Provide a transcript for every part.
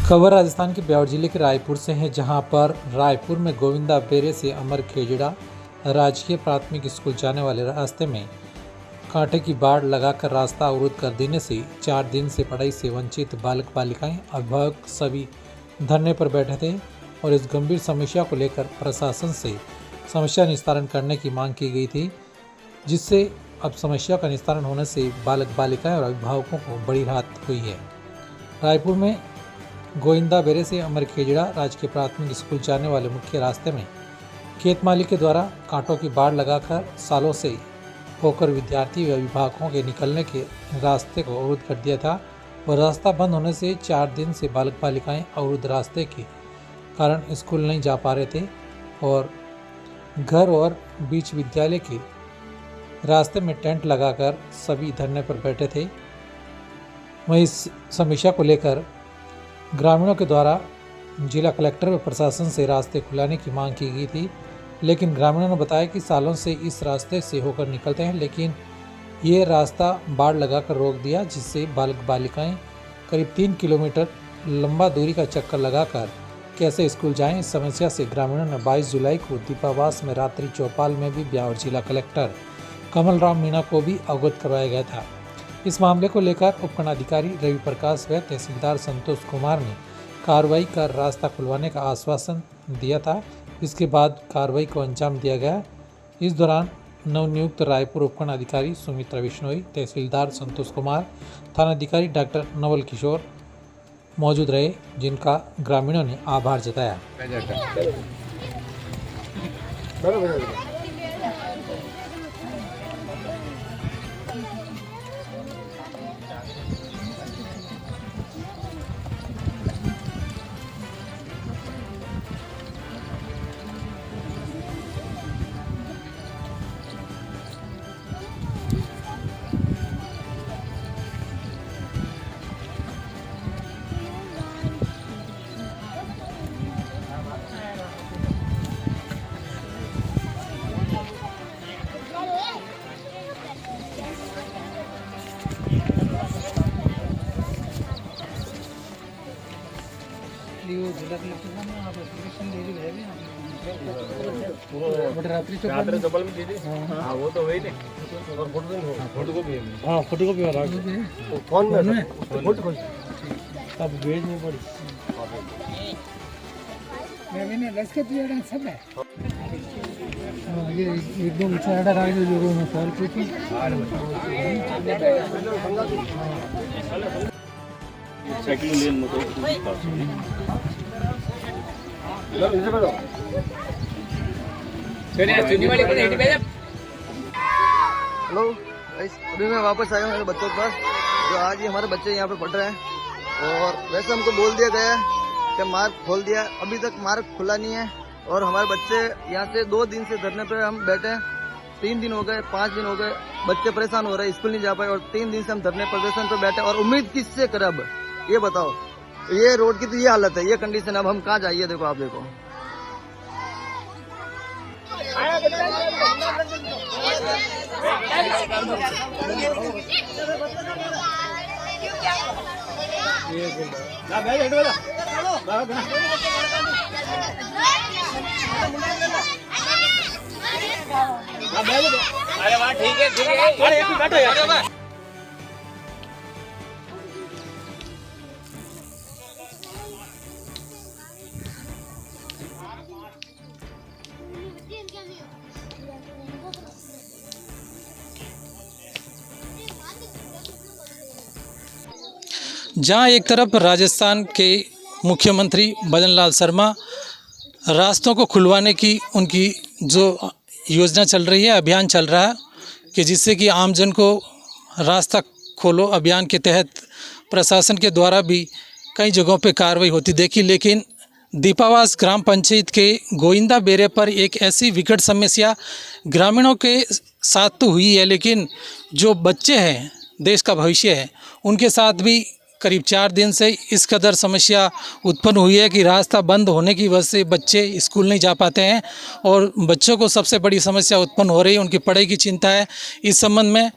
खबर राजस्थान के ब्यावर जिले के रायपुर से है, जहां पर रायपुर में गोविंदा बेरे से अमर खेजड़ा राजकीय प्राथमिक स्कूल जाने वाले रास्ते में कांटे की बाड़ लगाकर रास्ता अवरुद्ध कर देने से 4 दिन से पढ़ाई से वंचित बालक बालिकाएं अभिभावक सभी धरने पर बैठे थे और इस गंभीर समस्या को लेकर प्रशासन से समस्या निस्तारण करने की मांग की गई थी, जिससे अब समस्या का निस्तारण होने से बालक बालिकाएं और अभिभावकों को बड़ी राहत हुई है। रायपुर में गोविंदा बेरे से अमर खेजड़ा राजकीय प्राथमिक स्कूल जाने वाले मुख्य रास्ते में खेत मालिक के द्वारा कांटों की बाड़ लगाकर सालों से होकर विद्यार्थी व अभिभावकों के निकलने के रास्ते को अवरुद्ध कर दिया था और रास्ता बंद होने से 4 दिन से बालक बालिकाएं अवरुद्ध रास्ते के कारण स्कूल नहीं जा पा रहे थे और घर और बीच विद्यालय के रास्ते में टेंट लगाकर सभी धरने पर बैठे थे। वहीं इस समस्या को लेकर ग्रामीणों के द्वारा जिला कलेक्टर व प्रशासन से रास्ते खुलाने की मांग की गई थी, लेकिन ग्रामीणों ने बताया कि सालों से इस रास्ते से होकर निकलते हैं, लेकिन ये रास्ता बाड़ लगाकर रोक दिया, जिससे बालक बालिकाएं करीब 3 किलोमीटर लंबा दूरी का चक्कर लगाकर कैसे स्कूल जाएं। इस समस्या से ग्रामीणों ने 22 जुलाई को दीपावास में रात्रि चौपाल में भी ब्यावर जिला कलेक्टर कमल राम मीणा को भी अवगत करवाया गया था। इस मामले को लेकर उपखंडाधिकारी रवि प्रकाश व तहसीलदार संतोष कुमार ने कार्रवाई कर रास्ता खुलवाने का आश्वासन दिया था। इसके बाद कार्रवाई को अंजाम दिया गया। इस दौरान नवनियुक्त रायपुर उपखंडाधिकारी सुमित्रा बिश्नोई, तहसीलदार संतोष कुमार, थानाधिकारी डॉक्टर नवल किशोर मौजूद रहे, जिनका ग्रामीणों ने आभार जताया। जिला कलेक्टर साहब ने आप एप्लीकेशन दे दी है बट रात्रि चौपाल में दे दी। हां वो तो वही थे और फोटोकॉपी हां फोटोकॉपी वाला कौन में फोटो अब भेज नहीं पड़ी मैंने लस्के पिएड़ा सब है ये एकदम चाड़ा राय जो मैं सर पूछी साइकिल लेन में तो हेलो अभी मैं वापस आया हूँ मेरे बच्चों के पास, जो आज ही हमारे बच्चे यहाँ पे पढ़ रहे हैं। और वैसे हमको बोल दिया गया है कि मार्ग खोल दिया, अभी तक मार्ग खुला नहीं है और हमारे बच्चे यहाँ से 2 दिन से धरने पे हम बैठे हैं। 3 दिन हो गए, 5 दिन हो गए, बच्चे परेशान हो रहे हैं, स्कूल नहीं जा पाए और 3 दिन से हम धरने प्रदर्शन पे बैठे और उम्मीद किससे करें। अब ये बताओ, ये रोड की तो ये हालत है, ये कंडीशन, अब हम कहाँ जाइए। देखो आप देखो अरे वाह ठीक है बैठो यार। जहां एक तरफ राजस्थान के मुख्यमंत्री भजन लाल शर्मा रास्तों को खुलवाने की उनकी जो योजना चल रही है, अभियान चल रहा है कि जिससे कि आमजन को रास्ता खोलो अभियान के तहत प्रशासन के द्वारा भी कई जगहों पे कार्रवाई होती देखी, लेकिन दीपावास ग्राम पंचायत के गोविंदा बेरे पर एक ऐसी विकट समस्या ग्रामीणों के साथ तो हुई है, लेकिन जो बच्चे हैं, देश का भविष्य है, उनके साथ भी करीब 4 दिन से इस कदर समस्या उत्पन्न हुई है कि रास्ता बंद होने की वजह से बच्चे स्कूल नहीं जा पाते हैं और बच्चों को सबसे बड़ी समस्या उत्पन्न हो रही है, उनकी पढ़ाई की चिंता है। इस संबंध में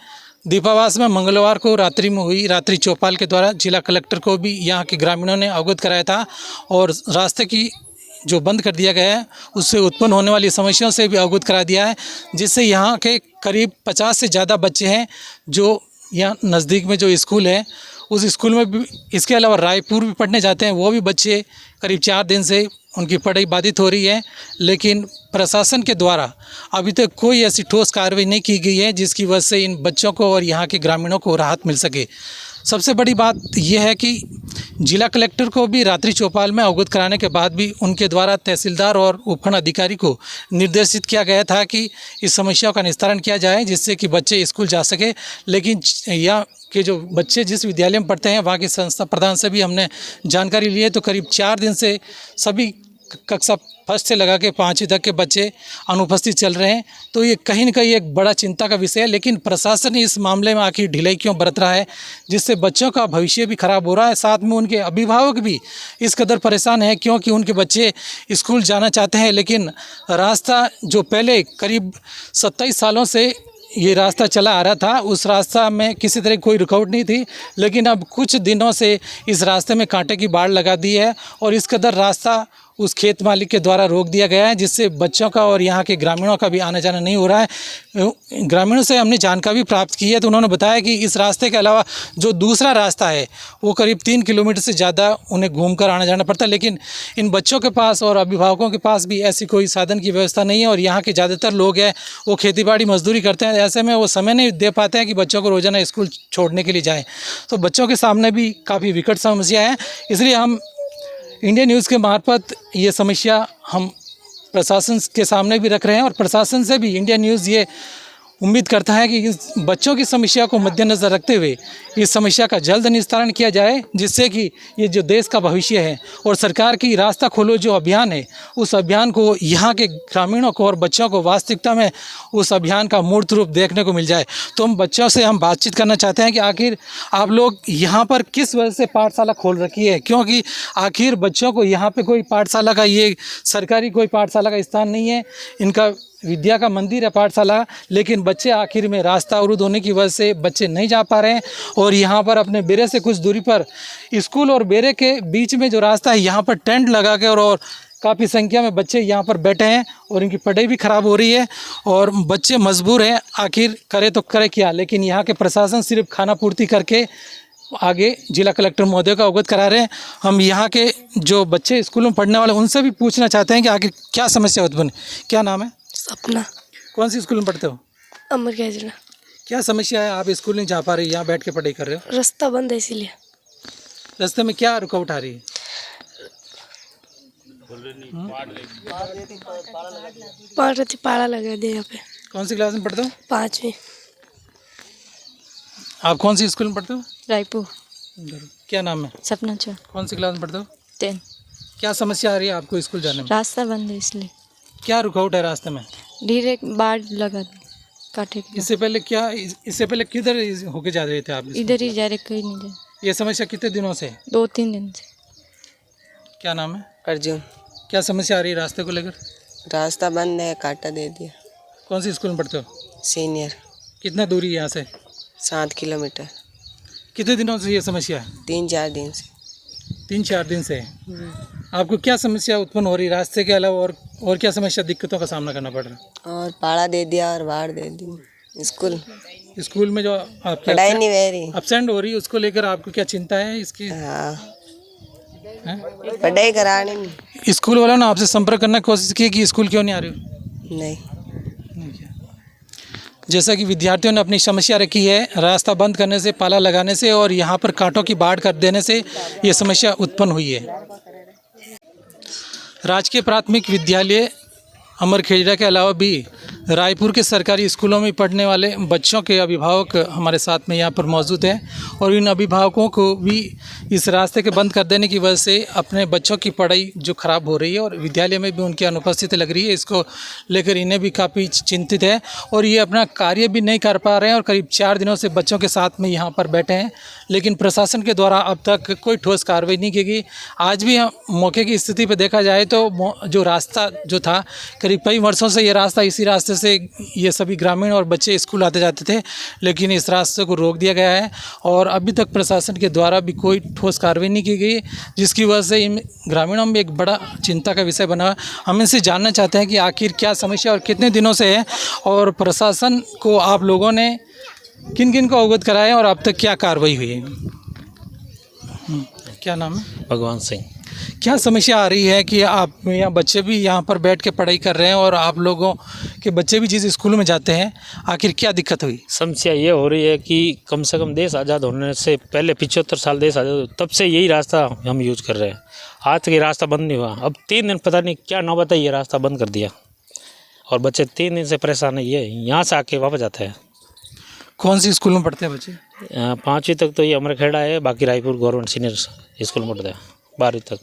दीपावास में मंगलवार को रात्रि में हुई रात्रि चौपाल के द्वारा जिला कलेक्टर को भी यहाँ के ग्रामीणों ने अवगत कराया था और रास्ते की जो बंद कर दिया गया है उससे उत्पन्न होने वाली समस्याओं से भी अवगत करा दिया है, जिससे यहाँ के करीब 50 से ज़्यादा बच्चे हैं जो यहाँ नज़दीक में जो स्कूल है उस स्कूल में भी, इसके अलावा रायपुर भी पढ़ने जाते हैं, वो भी बच्चे करीब 4 दिन से उनकी पढ़ाई बाधित हो रही है। लेकिन प्रशासन के द्वारा अभी तक कोई ऐसी ठोस कार्रवाई नहीं की गई है जिसकी वजह से इन बच्चों को और यहाँ के ग्रामीणों को राहत मिल सके। सबसे बड़ी बात यह है कि जिला कलेक्टर को भी रात्रि चौपाल में अवगत कराने के बाद भी उनके द्वारा तहसीलदार और उपखंड अधिकारी को निर्देशित किया गया था कि इस समस्या का निस्तारण किया जाए जिससे कि बच्चे स्कूल जा सके। लेकिन यहाँ के जो बच्चे जिस विद्यालय में पढ़ते हैं वहाँ के संस्था प्रधान से भी हमने जानकारी ली है, तो करीब 4 दिन से सभी कक्षा फर्स्ट से लगा के 5वीं तक के बच्चे अनुपस्थित चल रहे हैं। तो ये कहीं न कहीं एक बड़ा चिंता का विषय है। लेकिन प्रशासन इस मामले में आखिर ढिलाई क्यों बरत रहा है, जिससे बच्चों का भविष्य भी खराब हो रहा है, साथ में उनके अभिभावक भी इस कदर परेशान हैं क्योंकि उनके बच्चे स्कूल जाना चाहते हैं। लेकिन रास्ता जो पहले करीब 27 सालों से ये रास्ता चला आ रहा था, उस रास्ता में किसी तरह कोई रुकावट नहीं थी, लेकिन अब कुछ दिनों से इस रास्ते में कांटे की बाढ़ लगा दी है और इस कदर रास्ता उस खेत मालिक के द्वारा रोक दिया गया है, जिससे बच्चों का और यहाँ के ग्रामीणों का भी आना जाना नहीं हो रहा है। ग्रामीणों से हमने जानकारी प्राप्त की है तो उन्होंने बताया कि इस रास्ते के अलावा जो दूसरा रास्ता है वो करीब 3 किलोमीटर से ज़्यादा उन्हें घूमकर आना जाना पड़ता है। लेकिन इन बच्चों के पास और अभिभावकों के पास भी ऐसी कोई साधन की व्यवस्था नहीं है और यहाँ के ज़्यादातर लोग हैं वो खेतीबाड़ी मजदूरी करते हैं, ऐसे में वो समय नहीं दे पाते हैं कि बच्चों को रोज़ाना स्कूल छोड़ने के लिए जाएँ। तो बच्चों के सामने भी काफ़ी विकट समस्या है, इसलिए हम इंडिया न्यूज़ के मार्फत ये समस्या हम प्रशासन के सामने भी रख रहे हैं और प्रशासन से भी इंडिया न्यूज़ ये उम्मीद करता है कि इस बच्चों की समस्या को मद्देनज़र रखते हुए इस समस्या का जल्द निस्तारण किया जाए, जिससे कि ये जो देश का भविष्य है और सरकार की रास्ता खोलो जो अभियान है उस अभियान को यहाँ के ग्रामीणों को और बच्चों को वास्तविकता में उस अभियान का मूर्त रूप देखने को मिल जाए। तो हम बच्चों से हम बातचीत करना चाहते हैं कि आखिर आप लोग यहाँ पर किस वजह से पाठशाला खोल रखी है, क्योंकि आखिर बच्चों को यहाँ पर कोई पाठशाला का ये सरकारी कोई पाठशाला का स्थान नहीं है, इनका विद्या का मंदिर है पाठशाला, लेकिन बच्चे आखिर में रास्ता अवरुद्ध होने की वजह से बच्चे नहीं जा पा रहे हैं और यहाँ पर अपने बेरे से कुछ दूरी पर स्कूल और बेरे के बीच में जो रास्ता है यहाँ पर टेंट लगा के और काफ़ी संख्या में बच्चे यहाँ पर बैठे हैं और इनकी पढ़ाई भी ख़राब हो रही है और बच्चे मजबूर हैं, आखिर करे तो करे क्या। लेकिन यहाँ के प्रशासन सिर्फ खाना पूर्ति करके आगे जिला कलेक्टर महोदय का अवगत करा रहे हैं। हम यहाँ के जो बच्चे स्कूलों में पढ़ने वाले उनसे भी पूछना चाहते हैं कि आखिर क्या समस्या उत्पन्न। क्या नाम है? सपना। कौन सी स्कूल में पढ़ते हो? अमर कैजला। क्या समस्या है, आप स्कूल नहीं जा पा रही, यहाँ बैठ के पढ़ाई कर रहे हो? रास्ता बंद है इसीलिए। रास्ते में क्या रुकावट आ रही है? पाड़ा लगा दे यहाँ पे। कौन सी क्लास में पढ़ते हो? 5वीं। आप कौन सी स्कूल में पढ़ते हो? रायपुर। क्या नाम है? सपना चौक। कौन सी क्लास में पढ़ते हो? 10। क्या समस्या आ रही है आपको स्कूल जाने में? रास्ता बंद है इसलिए। क्या रुकावट है रास्ते में? धीरे बाढ़ लगा काटे। इससे पहले किधर होके जा रहे थे आप? इधर ही जा रहे, कहीं नहीं जा। ये समस्या कितने दिनों से? 2-3 दिन से। क्या नाम है? अर्जुन। क्या समस्या आ रही है रास्ते को लेकर? रास्ता बंद है, काटा दे दिया। कौन सी स्कूल में पढ़ते हो? सीनियर। कितना दूरी है यहाँ से? 7 किलोमीटर। कितने दिनों से ये समस्या है? 3-4 दिन से। 3-4 दिन से। आपको क्या समस्या उत्पन्न हो रही है रास्ते के अलावा और क्या समस्या दिक्कतों का सामना करना पड़ रहा है? और पाड़ा दे दिया और बाढ़ दे दी। स्कूल में जो पढ़ाई नहीं हो रही, एब्सेंट हो रही है, उसको लेकर आपको क्या चिंता है इसकी? हाँ, पढ़ाई करानी। स्कूल वालों ने आपसे संपर्क करने की कोशिश की कि स्कूल क्यों नहीं आ रही हो? नहीं। जैसा कि विद्यार्थियों ने अपनी समस्या रखी है, रास्ता बंद करने से, पाला लगाने से और यहाँ पर कांटों की बाढ़ कर देने से ये समस्या उत्पन्न हुई है। राजकीय प्राथमिक विद्यालय अमर खेजड़ा के अलावा भी रायपुर के सरकारी स्कूलों में पढ़ने वाले बच्चों के अभिभावक हमारे साथ में यहाँ पर मौजूद हैं और इन अभिभावकों को भी इस रास्ते के बंद कर देने की वजह से अपने बच्चों की पढ़ाई जो ख़राब हो रही है और विद्यालय में भी उनकी अनुपस्थिति लग रही है, इसको लेकर इन्हें भी काफ़ी चिंतित है और ये अपना कार्य भी नहीं कर पा रहे हैं और करीब 4 दिनों से बच्चों के साथ में यहाँ पर बैठे हैं, लेकिन प्रशासन के द्वारा अब तक कोई ठोस कार्रवाई नहीं की गई। आज भी मौके की स्थिति पर देखा जाए तो जो रास्ता जो था, करीब कई वर्षों से ये रास्ता इसी रास्ते से ये सभी ग्रामीण और बच्चे स्कूल आते जाते थे, लेकिन इस रास्ते को रोक दिया गया है और अभी तक प्रशासन के द्वारा भी कोई ठोस कार्रवाई नहीं की गई, जिसकी वजह से इन ग्रामीणों में एक बड़ा चिंता का विषय बना। हम इनसे जानना चाहते हैं कि आखिर क्या समस्या और कितने दिनों से है और प्रशासन को आप लोगों ने किन किन को अवगत कराया और अब तक क्या कार्रवाई हुई है। क्या नाम है? भगवान सिंह। क्या समस्या आ रही है कि आप यहाँ बच्चे भी यहाँ पर बैठ के पढ़ाई कर रहे हैं और आप लोगों के बच्चे भी जिस स्कूल में जाते हैं, आखिर क्या दिक्कत हुई? समस्या ये हो रही है कि कम से कम देश आज़ाद होने से पहले 75 साल देश आज़ाद, तब से यही रास्ता हम यूज कर रहे हैं। आज तक ये रास्ता बंद नहीं हुआ। अब 3 दिन पता नहीं क्या नौबत है, ये रास्ता बंद कर दिया और बच्चे 3 दिन से परेशान है। ये यहाँ से आके वापस जाते हैं। कौन सी स्कूल में पढ़ते हैं बच्चे? 5वीं तक तो ये अमरखेड़ा है, बाकी रायपुर गवर्नमेंट सीनियर स्कूल में पढ़ते हैं 12वीं तक।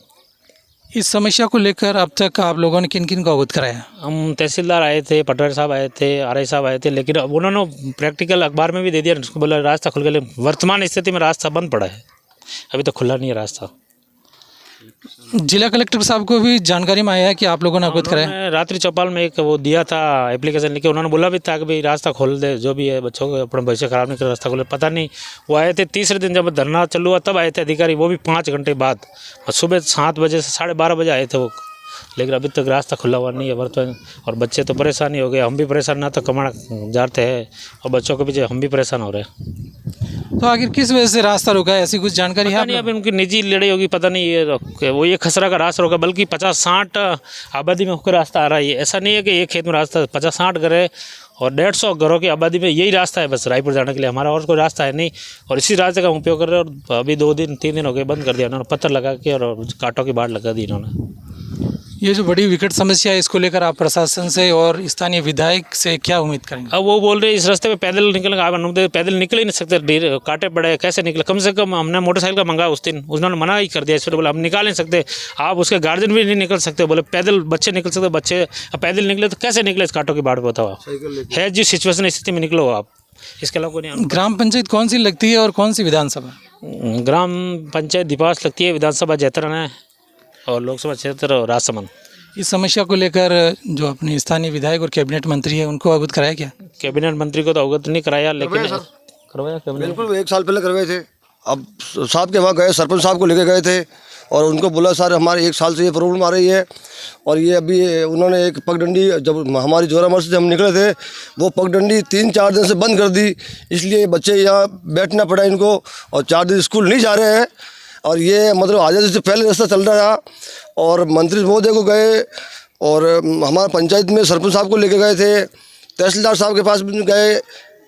इस समस्या को लेकर अब तक आप लोगों ने किन किन को अवगत कराया? हम तहसीलदार आए थे, पटवारी साहब आए थे, आरआई साहब आए थे, लेकिन अब उन्होंने प्रैक्टिकल अखबार में भी दे दिया, उसको बोला रास्ता खुल गया। वर्तमान स्थिति में रास्ता बंद पड़ा है, अभी तक खुला नहीं है रास्ता। जिला कलेक्टर साहब को भी जानकारी में आया है कि आप लोगों ने अवगत कराया? रात्रि चौपाल में एक वो दिया था एप्लीकेशन लिखे, उन्होंने बोला भी था कि भाई रास्ता खोल दे, जो भी है बच्चों को अपना भविष्य खराब नहीं कर, रास्ता खोले। पता नहीं, वो आए थे तीसरे दिन जब धरना चालू हुआ तब आए थे अधिकारी, वो भी 5 घंटे बाद। सुबह 7 बजे से 12:30 बजे आए थे वो, लेकिन अभी तक रास्ता खुला हुआ नहीं है वर्तमान। और बच्चे तो परेशान ही हो गए, हम भी परेशान, ना तो कमाना जाते हैं और बच्चों के पीछे हम भी परेशान हो रहे हैं। तो आखिर किस वजह से रास्ता रोका है, ऐसी कुछ जानकारी है? नहीं, अभी उनकी निजी लड़ाई होगी, पता नहीं। ये वो ये खसरा का रास्ता रोका, बल्कि 50-60 आबादी में होकर रास्ता आ रहा है। ऐसा नहीं है कि एक खेत में रास्ता, 50-60 घर है और 150 घरों की आबादी में यही रास्ता है बस रायपुर जाने के लिए। हमारा और कोई रास्ता है नहीं और इसी रास्ते का हम उपयोग कर रहे हैं। और अभी 2-3 दिन हो गए बंद कर दिया उन्होंने, पत्थर लगा के और कांटों की बाढ़ लगा दी इन्होंने। ये जो बड़ी विकट समस्या है, इसको लेकर आप प्रशासन से और स्थानीय विधायक से क्या उम्मीद करेंगे? अब वो बोल रहे हैं इस रास्ते पे पैदल निकलेंगे, आप पैदल निकल ही नहीं सकते, कांटे पड़े, कैसे निकले? कम से कम हमने मोटरसाइकिल का मंगा उस दिन, उन्होंने मना ही कर दिया। इसलिए बोला हम निकाल नहीं सकते, आप उसके गार्जियन भी नहीं निकल सकते। बोले पैदल बच्चे निकल सकते, बच्चे अब पैदल निकले तो कैसे निकले इस कांटों की बाढ़? बताओ है जिस सिचुएशन स्थिति में निकलो आप, इसके अलावा कोई नहीं। ग्राम पंचायत कौन सी लगती है और कौन सी विधानसभा? ग्राम पंचायत दीपास लगती है, विधानसभा जैतरन है और लोकसभा क्षेत्र राजसमंद। इस समस्या को लेकर जो अपने स्थानीय विधायक और कैबिनेट मंत्री है उनको अवगत कराया क्या? कैबिनेट मंत्री को तो अवगत नहीं कराया, लेकिन करवाया बिल्कुल 1 साल पहले करवाए थे। अब साहब के वहाँ गए, सरपंच साहब को लेके गए थे और उनको बोला सर हमारे 1 साल से ये प्रॉब्लम आ रही है। और ये अभी उन्होंने एक पगडंडी, जब हमारी जोरामर से हम निकले थे, वो पगडंडी 3-4 दिन से बंद कर दी। इसलिए बच्चे यहाँ बैठना पड़ा इनको और 4 दिन स्कूल नहीं जा रहे हैं। और ये मतलब आज़ादी से पहले रास्ता चल रहा था और मंत्री महोदय को गए और हमारे पंचायत में सरपंच साहब को लेके गए थे, तहसीलदार साहब के पास भी गए,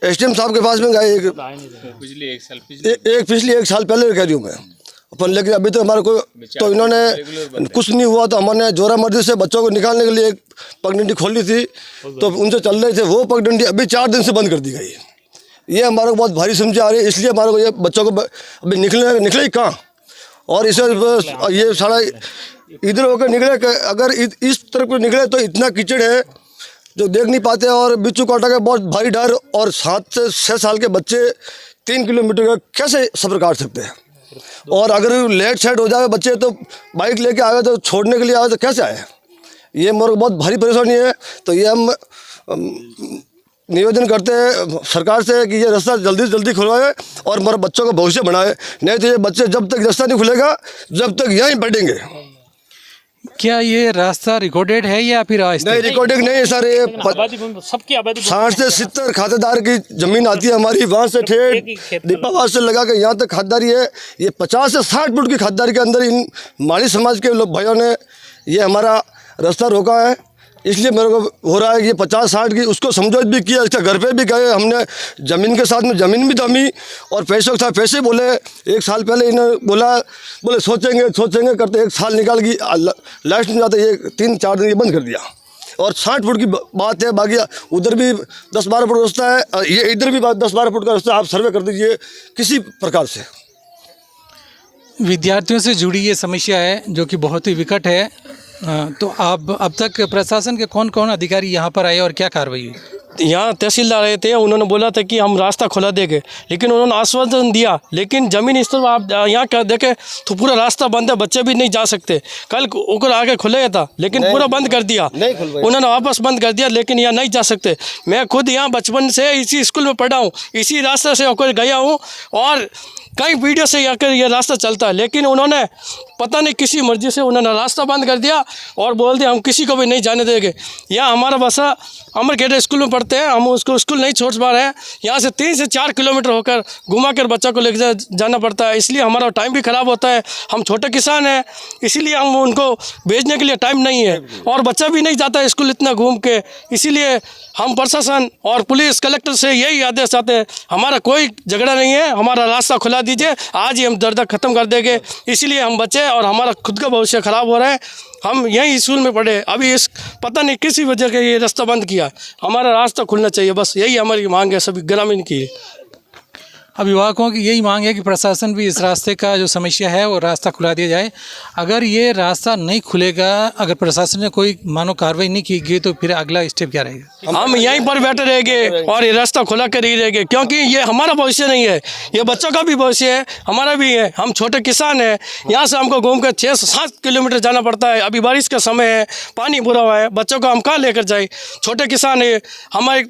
एसडीएम साहब के पास में गए। पिछले 1 साल पहले कह रही हूँ मैं अपन, लेकिन अभी तो हमारे को तो इन्होंने कुछ नहीं हुआ। तो हमने जोरा मर्जी से बच्चों को निकालने के लिए एक पगडंडी खोली थी, तो उनसे चल रहे थे। वो पगडंडी अभी 4 दिन से बंद कर दी गई। ये हमारे को बहुत भारी समस्या आ रही है। इसलिए हमारे को ये बच्चों को अभी निकले ही कहाँ, और इसे ये सारा इधर होकर निकले। अगर इस तरफ को निकले तो इतना कीचड़ है जो देख नहीं पाते और बिच्छू कांटा का बहुत भारी डर। और 7 से 6 साल के बच्चे 3 किलोमीटर का कैसे सफ़र काट सकते हैं? और अगर लेट सेट हो जाए बच्चे तो बाइक लेके आए तो छोड़ने के लिए आए तो कैसे आए? ये मेरे को बहुत भारी परेशानी है। तो ये हम निवेदन करते हैं सरकार से कि ये रास्ता जल्दी से जल्दी खुलवाए और हमारे बच्चों का भविष्य बनाए। नहीं तो ये बच्चे जब तक रास्ता नहीं खुलेगा जब तक यहीं बैठेंगे। क्या ये रास्ता रिकॉर्डेड है या फिर नहीं? रिकॉर्डिंग नहीं है सर। ये सबकी आबादी 60 से 70 खातेदार की ज़मीन आती है हमारी, वहाँ से ठेठ दीपावास से लगा के यहाँ तक खातेदारी है। ये 50 से 60 फुट की खातेदारी के अंदर इन माली समाज के लोग भाइयों ने ये हमारा रास्ता रोका है। इसलिए मेरे को हो रहा है कि 50-60 की उसको समझौत भी किया, इसका घर पे भी गए हमने, ज़मीन के साथ में ज़मीन भी दमी और पैसों के साथ पैसे बोले। 1 साल पहले इन्होंने बोले सोचेंगे करते 1 साल निकाल गई, लास्ट में जाते ये 3-4 दिन ये बंद कर दिया। और 60 फुट की बात है, बाकी उधर भी 10-12 फुट रास्ता है, ये इधर भी 10-12 फुट का रास्ता। आप सर्वे कर दीजिए किसी प्रकार से। विद्यार्थियों से जुड़ी ये समस्या है जो कि बहुत ही विकट है। तो आप अब तक प्रशासन के कौन कौन अधिकारी यहाँ पर आए और क्या कार्रवाई हुई? यहाँ तहसीलदार आए थे, उन्होंने बोला था कि हम रास्ता खुला देंगे, लेकिन उन्होंने आश्वासन दिया, लेकिन ज़मीन स्तर पर आप यहाँ कर देखें तो पूरा रास्ता बंद है, बच्चे भी नहीं जा सकते। कल ऊपर आगे खुले था लेकिन पूरा बंद कर दिया, उन्होंने वापस बंद कर दिया, लेकिन यहाँ नहीं जा सकते। मैं खुद यहाँ बचपन से इसी स्कूल में पढ़ा हूँ, इसी रास्ते से होकर गया हूँ और कई पीढ़ियों से आकर ये रास्ता चलता है, लेकिन उन्होंने पता नहीं किसी मर्जी से उन्होंने रास्ता बंद कर दिया और बोल दिया हम किसी को भी नहीं जाने देंगे। यहाँ हमारा बच्चा अमरखेड़ स्कूल में पढ़ते हैं, हम उसको स्कूल नहीं छोड़ पा रहे हैं। यहाँ से 3 से 4 किलोमीटर होकर घुमा कर बच्चा को लेकर जाना पड़ता है, इसलिए हमारा टाइम भी ख़राब होता है। हम छोटे किसान हैं, इसीलिए हम उनको भेजने के लिए टाइम नहीं है और बच्चा भी नहीं जाता है स्कूल इतना घूम के। इसीलिए हम प्रशासन और पुलिस कलेक्टर से यही आदेश चाहते हैं, हमारा कोई झगड़ा नहीं है, हमारा रास्ता खुला दीजिए, आज ही हम दर्द ख़त्म कर देंगे। इसीलिए हम बच्चे और हमारा खुद का भविष्य ख़राब हो रहा है। हम यहीं स्कूल में पढ़े, अभी इस पता नहीं किसी वजह के ये रास्ता बंद किया, हमारा रास्ता खुलना चाहिए, बस यही हमारी मांग है सभी ग्रामीण की। अभिभावकों की यही मांग है कि प्रशासन भी इस रास्ते का जो समस्या है वो रास्ता खुला दिया जाए। अगर ये रास्ता नहीं खुलेगा, अगर प्रशासन ने कोई मानो कार्रवाई नहीं की गई तो फिर अगला स्टेप क्या रहेगा? हम यहीं पर बैठे रहेंगे और ये रास्ता खुला कर ही रहेंगे, क्योंकि ये हमारा भविष्य नहीं है, ये बच्चों का भी भविष्य है, हमारा भी है। हम छोटे किसान हैं, यहाँ से हमको घूम कर 6 से 7 किलोमीटर जाना पड़ता है। अभी बारिश का समय है, पानी भरा हुआ है, बच्चों को हम कहाँ लेकर जाए? छोटे किसान है, हमारे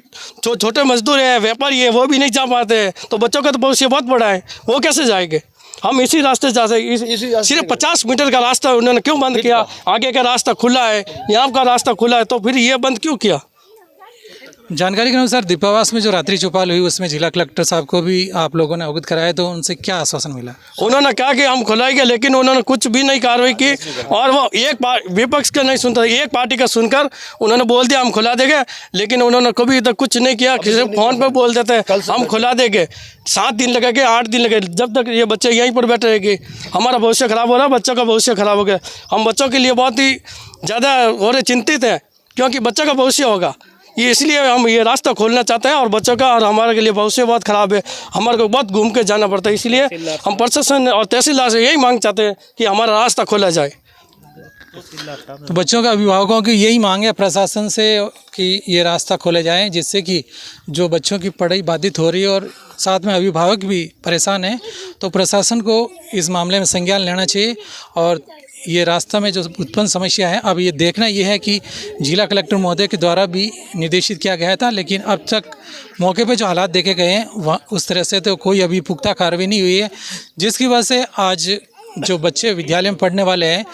छोटे मजदूर हैं, व्यापारी है, वो भी नहीं जा पाते, तो बच्चों का भविष्य बहुत बड़ा है, वो कैसे जाएंगे? हम इसी रास्ते जा सकते। सिर्फ 50 मीटर का रास्ता उन्होंने क्यों बंद किया? आगे का रास्ता खुला है, यहाँ का रास्ता खुला है, तो फिर ये बंद क्यों किया? जानकारी के अनुसार दीपावास में जो रात्रि चौपाल हुई उसमें जिला कलेक्टर साहब को भी आप लोगों ने अवगत कराया, तो उनसे क्या आश्वासन मिला? उन्होंने कहा कि हम खुलाएंगे, लेकिन उन्होंने कुछ भी नहीं कार्रवाई की और वो एक विपक्ष का नहीं सुनता, एक पार्टी का सुनकर उन्होंने बोल दिया हम खुला देंगे, लेकिन उन्होंने कभी तक कुछ नहीं किया। किसी फ़ोन पर बोल देते हम खुला देंगे, 7 दिन लगेंगे, 8 दिन लगेंगे, जब तक ये बच्चे यहीं पर बैठे रहेंगे हमारा भविष्य ख़राब हो रहा है, बच्चों का भविष्य ख़राब हो गया। हम बच्चों के लिए बहुत ही ज़्यादा हो रहे चिंतित हैं, क्योंकि बच्चों का भविष्य होगा ये, इसलिए हम ये रास्ता खोलना चाहते हैं और बच्चों का और हमारे के लिए भविष्य बहुत ख़राब है, हमारे को बहुत घूम के जाना पड़ता है। इसलिए हम प्रशासन और तहसीलदार से यही मांग चाहते हैं कि हमारा रास्ता खोला जाए। तो बच्चों का अभिभावकों की यही मांग है प्रशासन से कि ये रास्ता खोले जाए, जिससे कि जो बच्चों की पढ़ाई बाधित हो रही है और साथ में अभिभावक भी परेशान हैं, तो प्रशासन को इस मामले में संज्ञान लेना चाहिए और ये रास्ता में जो उत्पन्न समस्या है, अब ये देखना ये है कि जिला कलेक्टर महोदय के द्वारा भी निर्देशित किया गया था, लेकिन अब तक मौके पे जो हालात देखे गए हैं वह उस तरह से तो कोई अभी पुख्ता कार्रवाई नहीं हुई है, जिसकी वजह से आज जो बच्चे विद्यालय में पढ़ने वाले हैं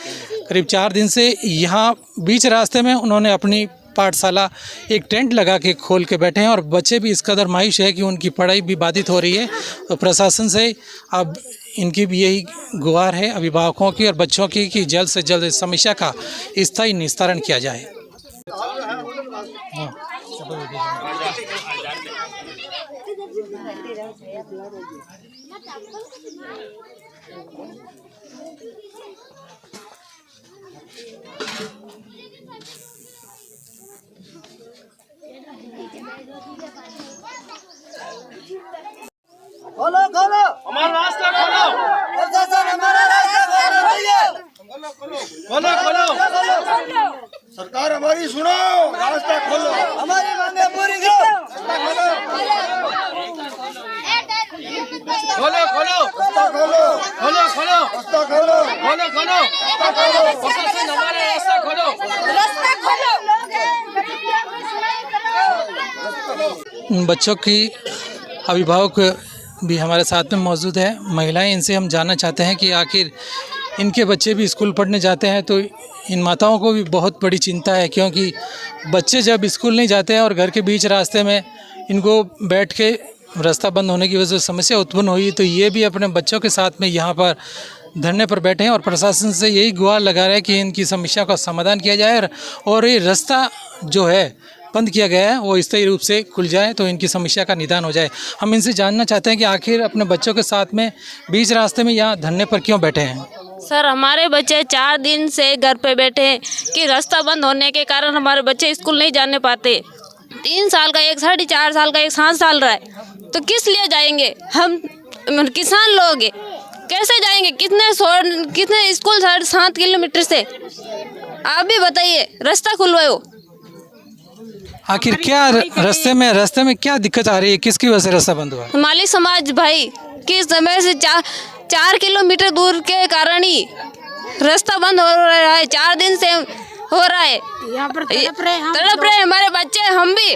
करीब 4 दिन से यहाँ बीच रास्ते में उन्होंने अपनी पाठशाला एक टेंट लगा के खोल के बैठे हैं और बच्चे भी इस कदर मायूस है कि उनकी पढ़ाई भी बाधित हो रही है। तो प्रशासन से अब इनकी भी यही गुहार है अभिभावकों की और बच्चों की कि जल्द से जल्द इस समस्या का स्थायी निस्तारण किया जाए। खोलो खोलो हमारा रास्ता खोलो, प्रशासन हमारा रास्ता खोलो भैया, खोलो खोलो, सरकार हमारी सुनो, रास्ता खोलो, हमारी मांगे पूरी करो, खोलो खोलो, रास्ता खोलो, खोलो खोलो, रास्ता खोलो, खोलो खोलो, प्रशासन हमारा रास्ता खोलो, बच्चों की अभिभावक भी हमारे साथ में मौजूद है, महिलाएं, इनसे हम जानना चाहते हैं कि आखिर इनके बच्चे भी स्कूल पढ़ने जाते हैं तो इन माताओं को भी बहुत बड़ी चिंता है, क्योंकि बच्चे जब स्कूल नहीं जाते हैं और घर के बीच रास्ते में इनको बैठ के रास्ता बंद होने की वजह से समस्या उत्पन्न हुई, तो ये भी अपने बच्चों के साथ में यहाँ पर धरने पर बैठे हैं और प्रशासन से यही गुहार लगा रहे हैं कि इनकी समस्या का समाधान किया जाए और ये रास्ता जो है बंद किया गया है वो स्थायी रूप से खुल जाए, तो इनकी समस्या का निदान हो जाए। हम इनसे जानना चाहते हैं कि आखिर अपने बच्चों के साथ में बीच रास्ते में यहाँ धरने पर क्यों बैठे हैं? सर, हमारे बच्चे 4 दिन से घर पे बैठे हैं कि रास्ता बंद होने के कारण हमारे बच्चे स्कूल नहीं जाने पाते। 3 साल का एक, 4.5 साल का एक, 7 साल रहा है, तो किस लिए जाएंगे? हम किसान लोग हैं, कैसे जाएंगे? कितने स्कूल 7 किलोमीटर से, आप भी बताइए, रास्ता खुलवाओ। आखिर क्या रास्ते में क्या दिक्कत आ रही है, किसकी वजह से रास्ता बंद हुआ? माली समाज भाई किस समय से 4 किलोमीटर दूर के कारण ही रास्ता बंद हो रहा है। 4 दिन से हो रहा है। तड़प रहे हमारे बच्चे, हम भी,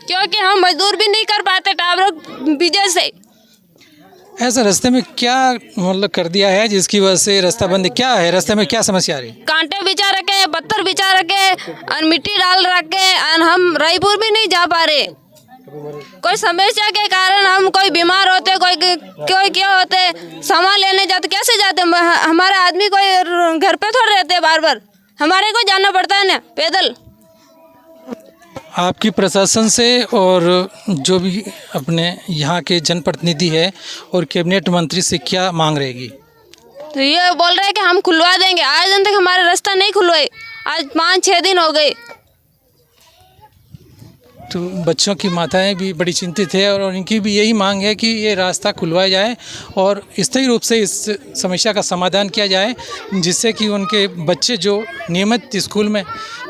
क्योंकि हम मजदूर भी नहीं कर पाते टावर वजह से। ऐसा रास्ते में क्या मतलब कर दिया है जिसकी वजह से रास्ता बंद? क्या है रास्ते में, क्या समस्या आ रही है? कांटे बिछा रखे, पत्थर बिछा रखे और मिट्टी डाल रखे और हम रायपुर भी नहीं जा पा रहे। कोई समस्या के कारण हम कोई बीमार होते, कोई क्या होते, सामान लेने जाते, कैसे जाते? हमारे आदमी कोई घर पे थोड़े रहते, बार बार हमारे को जाना पड़ता है ना पैदल। आपकी प्रशासन से और जो भी अपने यहाँ के जनप्रतिनिधि है और कैबिनेट मंत्री से क्या मांग रहेगी? तो ये बोल रहे हैं कि हम खुलवा देंगे। आज दिन तक हमारा रास्ता नहीं खुलवाए, आज 5-6 दिन हो गए। तो बच्चों की माताएं भी बड़ी चिंतित है और उनकी भी यही मांग है कि ये रास्ता खुलवाया जाए और स्थायी रूप से इस समस्या का समाधान किया जाए, जिससे कि उनके बच्चे जो नियमित स्कूल में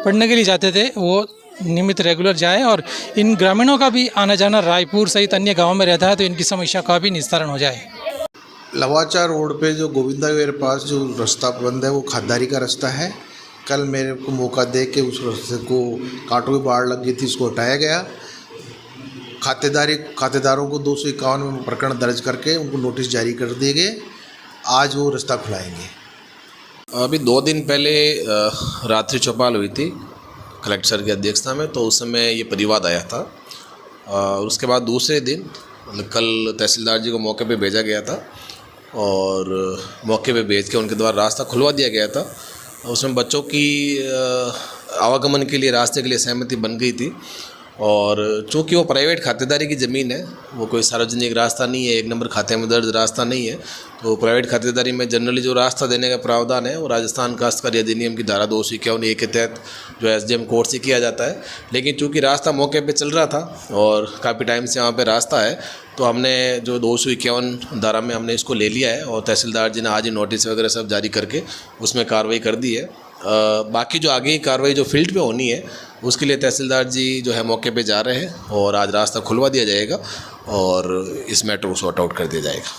पढ़ने के लिए जाते थे वो नियमित रेगुलर जाए। और इन ग्रामीणों का भी आना जाना रायपुर सहित अन्य गाँवों में रहता है, तो इनकी समस्या का भी निस्तारण हो जाए। लवाचा रोड पे जो गोविंदा के पास जो रास्ता बंद है वो खाददारी का रास्ता है। कल मेरे को मौका दे के उस रास्ते को कांटों की बाढ़ लग गई थी, उसको हटाया गया। खातेदारों को 251 में प्रकरण दर्ज करके उनको नोटिस जारी कर दिए गए। आज वो रास्ता खुलाएंगे। अभी 2 दिन पहले रात्रि चौपाल हुई थी कलेक्टर सर की अध्यक्षता में, तो उस समय ये परिवाद आया था। और उसके बाद दूसरे दिन मतलब कल तहसीलदार जी को मौके पे भेजा गया था और मौके पे भेज के उनके द्वारा रास्ता खुलवा दिया गया था। उसमें बच्चों की आवागमन के लिए रास्ते के लिए सहमति बन गई थी। और चूँकि वो प्राइवेट खातेदारी की ज़मीन है, वो कोई सार्वजनिक रास्ता नहीं है, 1 नंबर खाते में दर्ज रास्ता नहीं है, तो प्राइवेट खातेदारी में जनरली जो रास्ता देने का प्रावधान है वो राजस्थान काश्तकारी अधिनियम की धारा 251 के तहत जो एसडीएम कोर्ट से किया जाता है। लेकिन चूँकि रास्ता मौके पे चल रहा था और काफ़ी टाइम से वहाँ पे रास्ता है, तो हमने जो 251 धारा में हमने इसको ले लिया है और तहसीलदार जी ने आज ही नोटिस वगैरह सब जारी करके उसमें कार्रवाई कर दी है। बाकी जो आगे की कार्रवाई जो फील्ड पे होनी है उसके लिए तहसीलदार जी जो है मौके पे जा रहे हैं और आज रास्ता खुलवा दिया जाएगा और इस मैटर को सॉर्ट आउट कर दिया जाएगा।